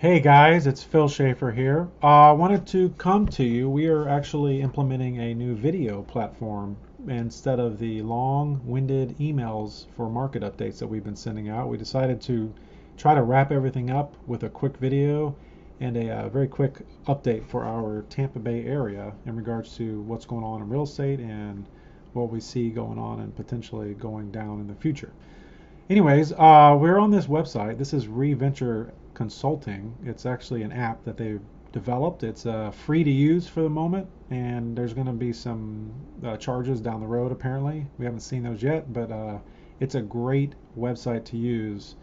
Hey guys, it's Phil Schaefer here. I wanted to come to you. We are actually implementing a new video platform. Instead of the long-winded emails for market updates that we've been sending out, we decided to try to wrap everything up with a quick video and a very quick update for our Tampa Bay area in regards to what's going on in real estate and what we see going on and potentially going down in the future. Anyways, we're on this website. This is Reventure Consulting. It's actually an app that they've developed. It's free to use for the moment, and there's going to be some charges down the road, apparently. We haven't seen those yet, but it's a great website to use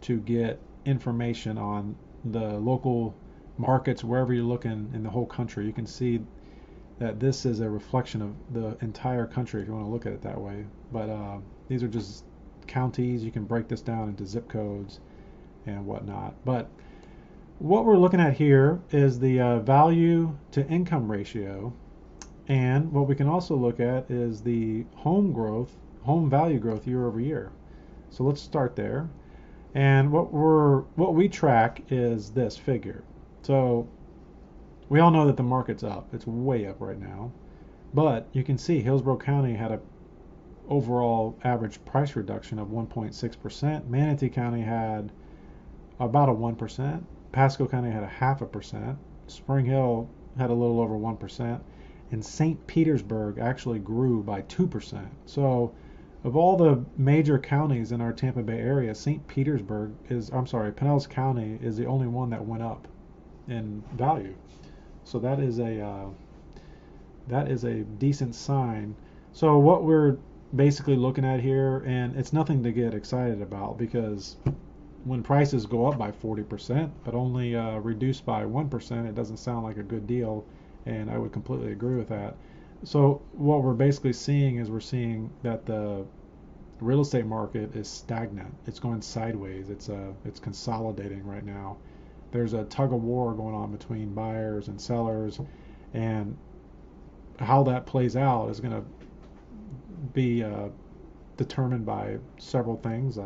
to get information on the local markets wherever you're looking in the whole country. You can see that this is a reflection of the entire country if you want to look at it that way. But these are just counties. You can break this down into zip codes and whatnot. But what we're looking at here is the value to income ratio. And what we can also look at is the home value growth year over year. So let's start there. And what we track is this figure. So we all know that the market's up. It's way up right now. But you can see Hillsborough County had a overall average price reduction of 1.6%. Manatee County had about a 1%. Pasco County had a half a percent. Spring Hill had a little over 1%. And St. Petersburg actually grew by 2%. So of all the major counties in our Tampa Bay area, Pinellas County is the only one that went up in value. So that is a decent sign. So what we're basically looking at here, and it's nothing to get excited about because when prices go up by 40% but only reduced by 1%, it doesn't sound like a good deal, and I would completely agree with that. So what we're basically seeing is we're seeing that the real estate market is stagnant. It's going sideways. It's consolidating right now. There's a tug of war going on between buyers and sellers, and how that plays out is going to be determined by several things: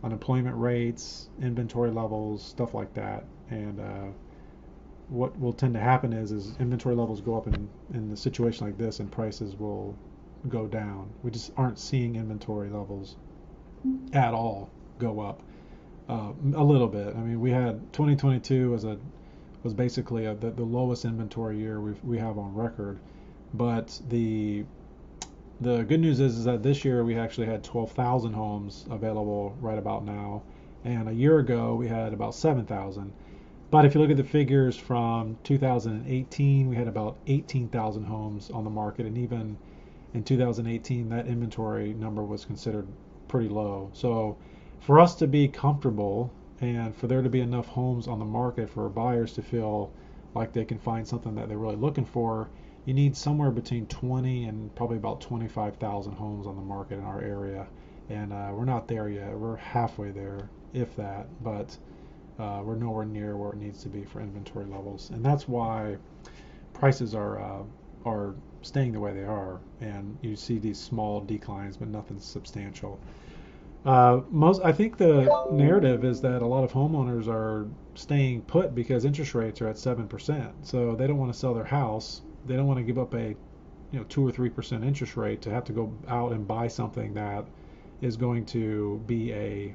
unemployment rates, inventory levels, stuff like that. And what will tend to happen is inventory levels go up in a situation like this, and prices will go down. We just aren't seeing inventory levels at all go up. A little bit. I mean, we had 2022 was basically the lowest inventory year we have on record, but the good news is that this year we actually had 12,000 homes available right about now, and a year ago we had about 7,000. But if you look at the figures from 2018, we had about 18,000 homes on the market, and even in 2018, that inventory number was considered pretty low. So for us to be comfortable and for there to be enough homes on the market for buyers to feel like they can find something that they're really looking for, you need somewhere between 20 and probably about 25,000 homes on the market in our area. And we're not there yet. We're halfway there, if that, but we're nowhere near where it needs to be for inventory levels. And that's why prices are staying the way they are. And you see these small declines, but nothing substantial. I think the narrative is that a lot of homeowners are staying put because interest rates are at 7%. So they don't want to sell their house. They don't want to give up a 2 or 3% interest rate to have to go out and buy something that is going to be a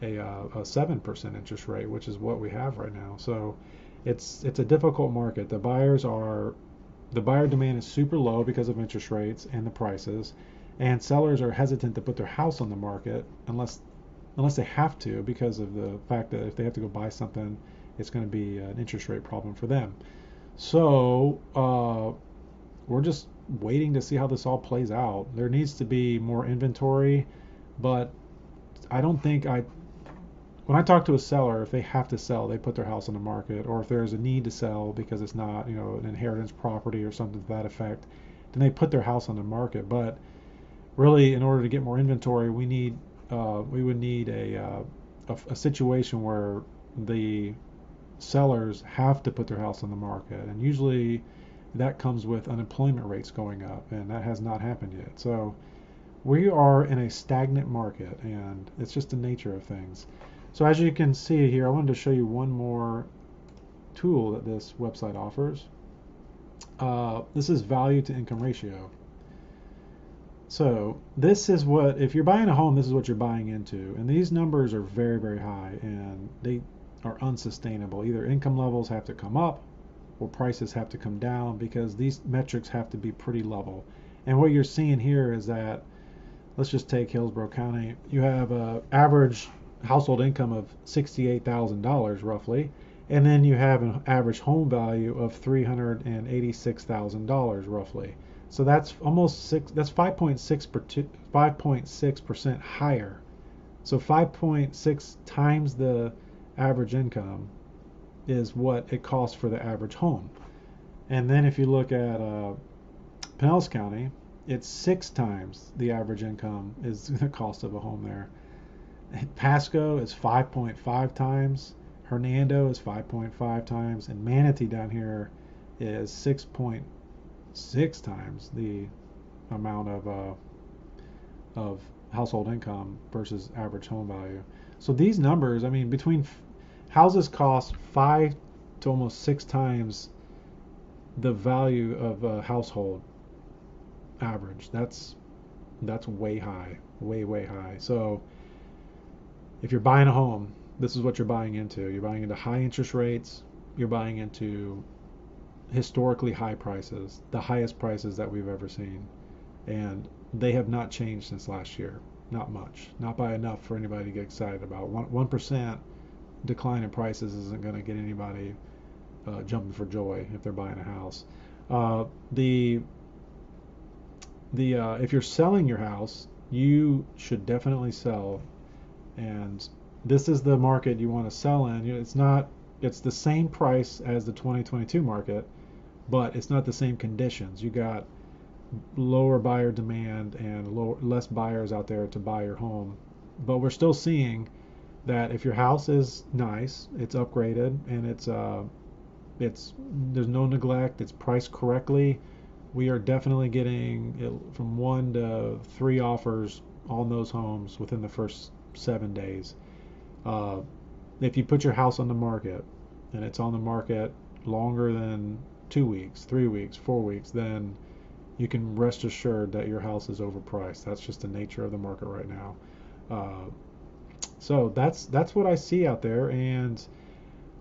7% interest rate, which is what we have right now. So it's a difficult market. The buyer demand is super low because of interest rates and the prices, and sellers are hesitant to put their house on the market unless they have to, because of the fact that if they have to go buy something, it's going to be an interest rate problem for them. So we're just waiting to see how this all plays out. There needs to be more inventory, but I don't think I when I talk to a seller, if they have to sell, they put their house on the market, or if there's a need to sell because it's not, an inheritance property or something to that effect, then they put their house on the market. But really, in order to get more inventory, we would need a situation where the sellers have to put their house on the market, and usually that comes with unemployment rates going up, and that has not happened yet. So we are in a stagnant market, and it's just the nature of things. So as you can see here, I wanted to show you one more tool that this website offers. This is value to income ratio. So this is what, if you're buying a home, this is what you're buying into. And these numbers are very, very high, and they are unsustainable. Either income levels have to come up or prices have to come down, because these metrics have to be pretty level. And what you're seeing here is that, let's just take Hillsborough County. You have an average household income of $68,000 roughly, and then you have an average home value of $386,000 roughly. So that's almost that's 5.6% higher. So 5.6 times the average income is what it costs for the average home. And then if you look at Pinellas County, it's 6 times the average income is the cost of a home there. Pasco is 5.5 times. Hernando is 5.5 times, and Manatee down here is 6.6 times the amount of household income versus average home value. So these numbers, I mean, between houses cost 5 to almost 6 times the value of a household average. That's way high, way high. So if you're buying a home, this is what you're buying into. You're buying into high interest rates. You're buying into historically high prices, the highest prices that we've ever seen. And they have not changed since last year. Not much. Not by enough for anybody to get excited about. 1% decline in prices isn't going to get anybody jumping for joy if they're buying a house. If you're selling your house, you should definitely sell, and this is the market you want to sell in. It's the same price as the 2022 market, but it's not the same conditions. You got lower buyer demand and less buyers out there to buy your home. But we're still seeing that if your house is nice, it's upgraded, and there's no neglect, it's priced correctly, we are definitely getting from 1 to 3 offers on those homes within the first 7 days. If you put your house on the market and it's on the market longer than 2 weeks, 3 weeks, 4 weeks, then you can rest assured that your house is overpriced. That's just the nature of the market right now. So that's what I see out there, and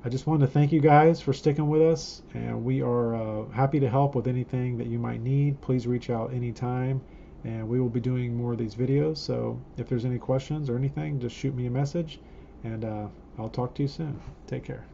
I just wanted to thank you guys for sticking with us, and we are happy to help with anything that you might need. Please reach out anytime, and we will be doing more of these videos. So if there's any questions or anything, just shoot me a message, and I'll talk to you soon. Take care.